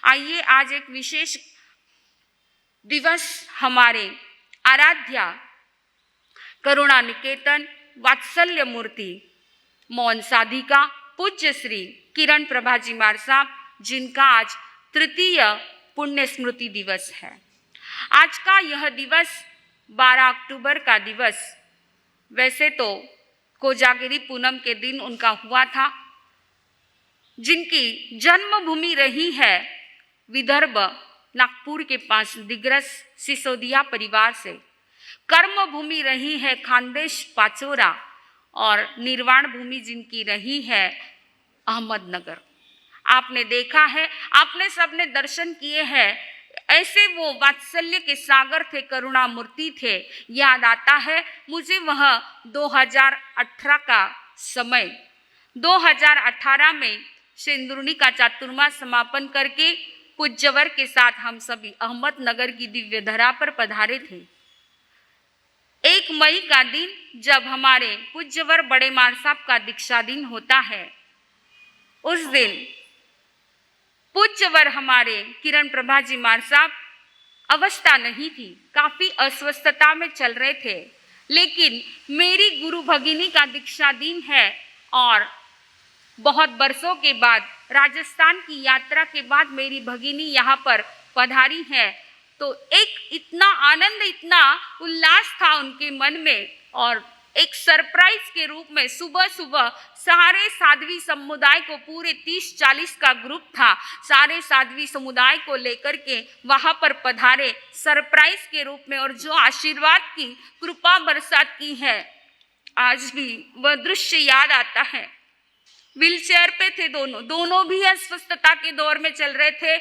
आइए आज एक विशेष दिवस हमारे आराध्या करुणा निकेतन वात्सल्य मूर्ति मौन साधिका पूज्य श्री किरण प्रभाजी मार साहब, जिनका आज तृतीय पुण्य स्मृति दिवस है। आज का यह दिवस 12 अक्टूबर का दिवस वैसे तो कोजागिरी पूनम के दिन उनका हुआ था, जिनकी जन्मभूमि रही है विदर्भ नागपुर के पास दिग्रस सिसोदिया परिवार से, कर्म भूमि रही है खानदेश पाचोरा और निर्वाण भूमि जिनकी रही है अहमदनगर। आपने देखा है, आपने सबने दर्शन किए हैं, ऐसे वो वात्सल्य के सागर थे, करुणा मूर्ति थे। याद आता है मुझे वह 2018 का समय, 2018 में सिंदूरनी का चातुर्मास समापन करके पूज्यवर के साथ हम सभी अहमदनगर की दिव्य धरा पर पधारे थे। 1 मई का दिन जब हमारे पूज्यवर बड़े मार साहब का दीक्षा दिन होता है, उस दिन पूज्यवर हमारे किरण प्रभाजी मार साहब अवस्था नहीं थी, काफी अस्वस्थता में चल रहे थे, लेकिन मेरी गुरु भगिनी का दीक्षा दिन है और बहुत बरसों के बाद राजस्थान की यात्रा के बाद मेरी भगिनी यहाँ पर पधारी है, तो एक इतना आनंद, इतना उल्लास था उनके मन में और एक सरप्राइज के रूप में सुबह सुबह सारे साध्वी समुदाय को, पूरे 30-40 का ग्रुप था, सारे साध्वी समुदाय को लेकर के वहाँ पर पधारे सरप्राइज के रूप में, और जो आशीर्वाद की कृपा बरसात की है, आज भी वह दृश्य याद आता है। व्हीलचेयर पे थे दोनों भी अस्वस्थता के दौर में चल रहे थे।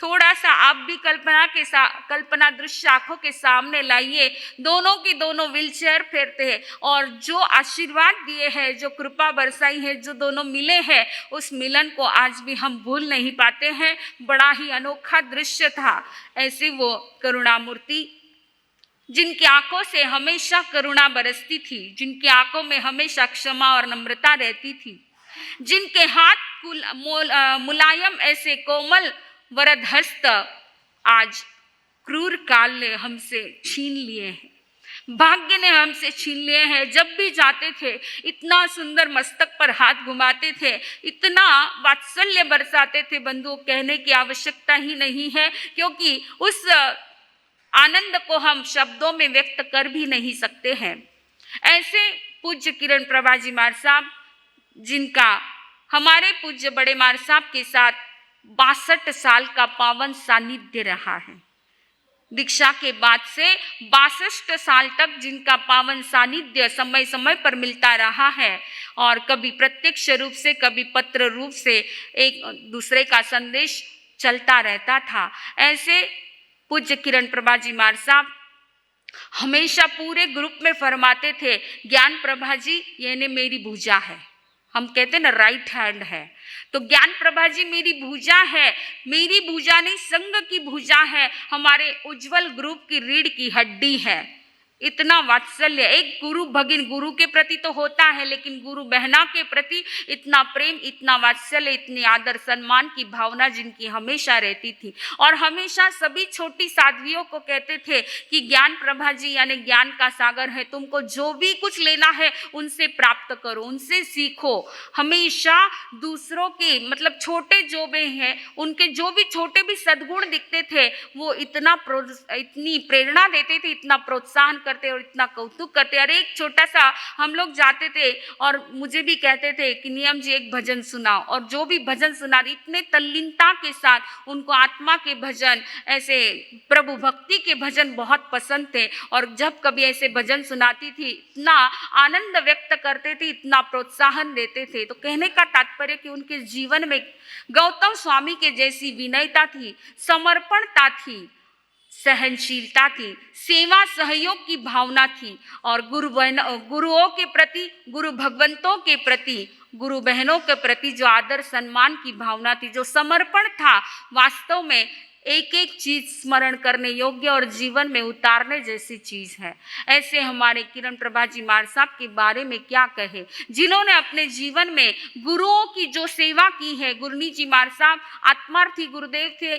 थोड़ा सा आप भी कल्पना दृश्य आंखों के सामने लाइए, दोनों की दोनों व्हीलचेयर पर थे और जो आशीर्वाद दिए हैं, जो कृपा बरसाई है, जो दोनों मिले हैं, उस मिलन को आज भी हम भूल नहीं पाते हैं। बड़ा ही अनोखा दृश्य था। ऐसी वो करुणा मूर्ति जिनकी आंखों से हमेशा करुणा बरसती थी, जिनकी आंखों में हमेशा क्षमा और नम्रता रहती थी, जिनके हाथ मुलायम ऐसे कोमल वरद हस्त आज क्रूर काल ने हमसे छीन लिए हैं, भाग्य ने हमसे छीन लिए हैं। जब भी जाते थे इतना सुंदर मस्तक पर हाथ घुमाते थे, इतना वात्सल्य बरसाते थे, बंधुओं कहने की आवश्यकता ही नहीं है, क्योंकि उस आनंद को हम शब्दों में व्यक्त कर भी नहीं सकते हैं। ऐसे पूज्य किरण प्रभाजी मार साहब, जिनका हमारे पूज्य बड़े मार साहब के साथ 62 साल का पावन सानिध्य रहा है। दीक्षा के बाद से 62 साल तक जिनका पावन सानिध्य समय समय पर मिलता रहा है, और कभी प्रत्यक्ष रूप से, कभी पत्र रूप से एक दूसरे का संदेश चलता रहता था। ऐसे पूज्य किरण प्रभाजी मार साहब हमेशा पूरे ग्रुप में फरमाते थे, ज्ञान प्रभाजी ये ने मेरी भुजा है। हम कहते ना राइट हैंड है, तो ज्ञान प्रभा जी मेरी भुजा है, मेरी भुजा नहीं संघ की भुजा है, हमारे उज्जवल ग्रुप की रीढ़ की हड्डी है। इतना वात्सल्य एक गुरु भगिन, गुरु के प्रति तो होता है, लेकिन गुरु बहना के प्रति इतना प्रेम, इतना वात्सल्य, इतनी आदर सम्मान की भावना जिनकी हमेशा रहती थी। और हमेशा सभी छोटी साध्वियों को कहते थे कि ज्ञान प्रभा जी यानी ज्ञान का सागर है, तुमको जो भी कुछ लेना है उनसे प्राप्त करो, उनसे सीखो। हमेशा दूसरों के मतलब छोटे जो भी हैं, उनके जो भी छोटे भी सद्गुण दिखते थे, वो इतनी प्रेरणा देते थे, इतना प्रोत्साहन करते और इतना कौतुक करते। अरे एक छोटा सा हम लोग जाते थे और मुझे भी कहते थे कि नियम जी एक भजन सुनाओ, और जो भी भजन सुना इतने तल्लीनता के साथ उनको आत्मा के भजन, ऐसे प्रभु भक्ति के भजन बहुत पसंद थे। और जब कभी ऐसे भजन सुनाती थी इतना आनंद व्यक्त करते थे, इतना प्रोत्साहन देते थे। तो कहने का तात्पर्य कि उनके जीवन में गौतम स्वामी के जैसी विनयता थी, समर्पणता थी, सहनशीलता थी, सेवा सहयोग की भावना थी, और गुरुओं के प्रति, गुरु भगवंतों के प्रति, गुरु बहनों के प्रति जो आदर सम्मान की भावना थी, जो समर्पण था, वास्तव में एक एक चीज स्मरण करने योग्य और जीवन में उतारने जैसी चीज है। ऐसे हमारे किरण प्रभा जी महाराज साहब के बारे में क्या कहे, जिन्होंने अपने जीवन में गुरुओं की जो सेवा की है। गुरनी जी महाराज साहब आत्मार्थी गुरुदेव थे,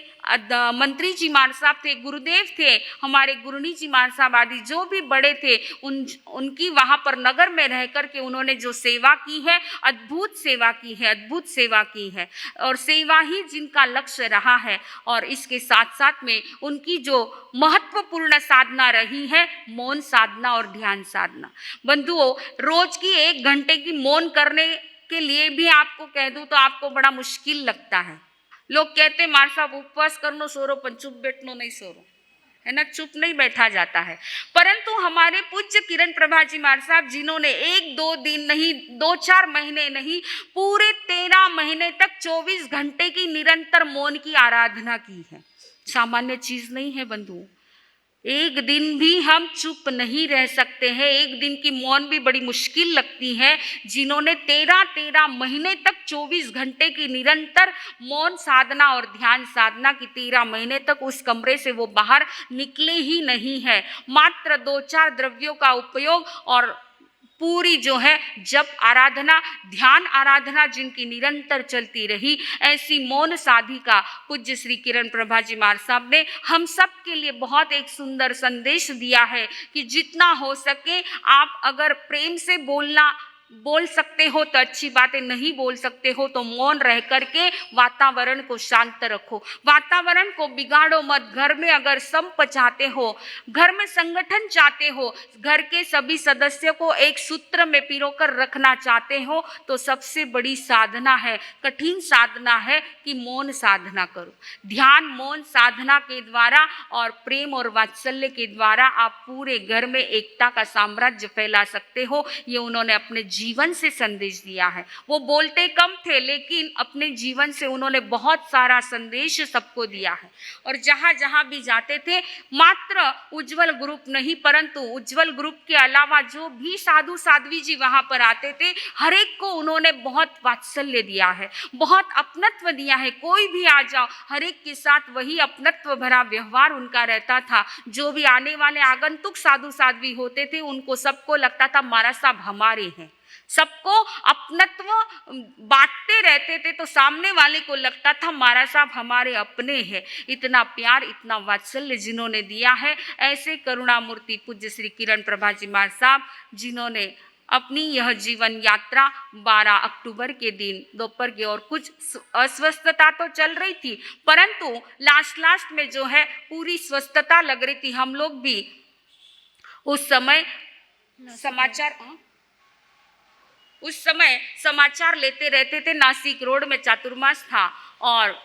मंत्री जी महाराज साहब थे, गुरुदेव थे, हमारे गुरनी जी महाराज साहब आदि जो भी बड़े थे उनकी वहां पर नगर में रह करके उन्होंने जो सेवा की है, अद्भुत सेवा की है, अद्भुत सेवा की है और सेवा ही जिनका लक्ष्य रहा है। और इसके साथ साथ में उनकी जो महत्वपूर्ण साधना रही है मौन साधना और ध्यान साधना। बंधुओं, रोज की 1 घंटे की मौन करने के लिए भी आपको कह दूं तो आपको बड़ा मुश्किल लगता है। लोग कहते हैं मार साहब उपवास करनो सोरो पण चुप बैठनो नहीं सोरो, है ना, चुप नहीं बैठा जाता है। परंतु हमारे पूज्य किरण प्रभा जी महाराज साहब जिन्होंने 1-2 दिन नहीं, 2-4 महीने नहीं, पूरे 13 महीने तक 24 घंटे की निरंतर मौन की आराधना की है, सामान्य चीज नहीं है बंधु। एक दिन भी हम चुप नहीं रह सकते हैं, एक दिन की मौन भी बड़ी मुश्किल लगती है। जिन्होंने 13 महीने तक 24 घंटे की निरंतर मौन साधना और ध्यान साधना की, 13 महीने तक उस कमरे से वो बाहर निकले ही नहीं है। मात्र 2-4 द्रव्यों का उपयोग और पूरी जो है जप आराधना, ध्यान आराधना जिनकी निरंतर चलती रही, ऐसी मौन साधिका पूज्य श्री किरण प्रभा जी महाराज साहब ने हम सब के लिए बहुत एक सुंदर संदेश दिया है कि जितना हो सके आप अगर प्रेम से बोल सकते हो तो अच्छी बातें, नहीं बोल सकते हो तो मौन रह करके वातावरण को शांत रखो, वातावरण को बिगाड़ो मत। घर में अगर संप चाहते हो, घर में संगठन चाहते हो, घर के सभी सदस्यों को एक सूत्र में पिरोकर रखना चाहते हो तो सबसे बड़ी साधना है, कठिन साधना है कि मौन साधना करो। ध्यान मौन साधना के द्वारा और प्रेम और वात्सल्य के द्वारा आप पूरे घर में एकता का साम्राज्य फैला सकते हो। ये उन्होंने अपने जीवन से संदेश दिया है। वो बोलते कम थे लेकिन अपने जीवन से उन्होंने बहुत सारा संदेश सबको दिया है। और जहां जहां भी जाते थे, मात्र उज्जवल ग्रुप नहीं परंतु उज्जवल ग्रुप के अलावा जो भी साधु साध्वी जी वहां पर आते थे, हर एक को उन्होंने बहुत वात्सल्य दिया है, बहुत अपनत्व दिया है। कोई भी आ जाओ, हर एक के साथ वही अपनत्व भरा व्यवहार उनका रहता था। जो भी आने वाले आगंतुक साधु साध्वी होते थे उनको सबको लगता था महाराज साहब हमारे हैं, सबको अपनत्व बांटते रहते थे तो सामने वाले को लगता था महाराज साहब हमारे अपने हैं। इतना प्यार, इतना वात्सल्य जिन्होंने दिया है, ऐसे करुणामूर्ति पूज्य श्री किरण प्रभा जी महाराज साहब जिन्होंने अपनी यह जीवन यात्रा 12 अक्टूबर के दिन दोपहर के, और कुछ अस्वस्थता तो चल रही थी परंतु लास्ट में जो है पूरी स्वस्थता लग रही थी। हम लोग भी उस समय समाचार लेते रहते थे। नासिक रोड में चातुर्मास था और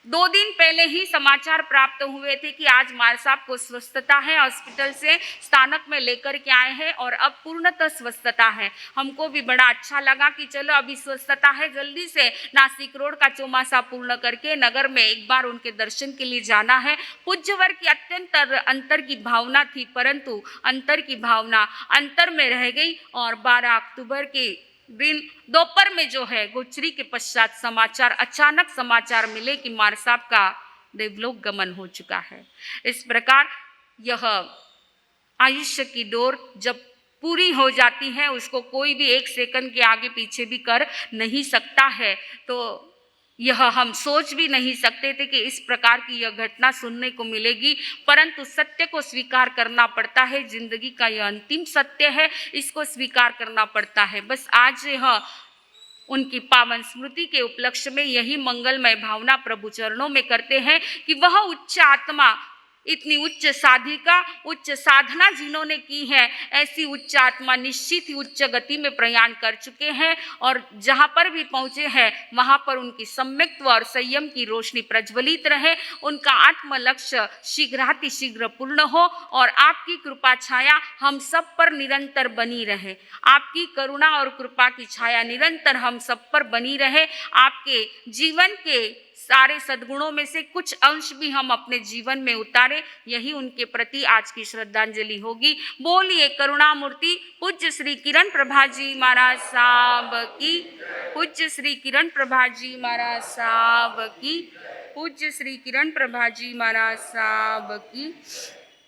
2 दिन पहले ही समाचार प्राप्त हुए थे कि आज मार साहब को स्वस्थता है, हॉस्पिटल से स्थानक में लेकर के आए हैं और अब पूर्णतः स्वस्थता है। हमको भी बड़ा अच्छा लगा कि चलो अभी स्वस्थता है, जल्दी से नासिक रोड का चौमासा पूर्ण करके नगर में एक बार उनके दर्शन के लिए जाना है। पूज्यवर की अत्यंत अंतर की भावना थी परंतु अंतर की भावना अंतर में रह गई और 12 अक्टूबर के दिन दोपहर में जो है गोचरी के पश्चात अचानक समाचार मिले कि मार साहब का देवलोक गमन हो चुका है। इस प्रकार यह आयुष्य की डोर जब पूरी हो जाती है उसको कोई भी 1 सेकंड के आगे पीछे भी कर नहीं सकता है। तो यह हम सोच भी नहीं सकते थे कि इस प्रकार की यह घटना सुनने को मिलेगी, परंतु सत्य को स्वीकार करना पड़ता है। जिंदगी का यह अंतिम सत्य है, इसको स्वीकार करना पड़ता है। बस आज यह उनकी पावन स्मृति के उपलक्ष्य में यही मंगलमय भावना प्रभु चरणों में करते हैं कि वह उच्च आत्मा, इतनी उच्च साधिका, उच्च साधना जिन्होंने की है, ऐसी उच्च आत्मा निश्चित ही उच्च गति में प्रयाण कर चुके हैं और जहाँ पर भी पहुँचे हैं वहाँ पर उनकी सम्यक्त्व और संयम की रोशनी प्रज्वलित रहे। उनका आत्म लक्ष्य शीघ्रातिशीघ्र पूर्ण हो और आपकी कृपा छाया हम सब पर निरंतर बनी रहे। आपकी करुणा और कृपा की छाया निरंतर हम सब पर बनी रहे। आपके जीवन के सारे सद्गुणों में से कुछ अंश भी हम अपने जीवन में उतारे, यही उनके प्रति आज की श्रद्धांजलि होगी। बोलिए करुणामूर्ति पूज्य श्री किरण प्रभा जी महाराज साहब की, पूज्य श्री किरण प्रभा जी महाराज साहब की। पूज्य श्री किरण प्रभा जी महाराज साहब की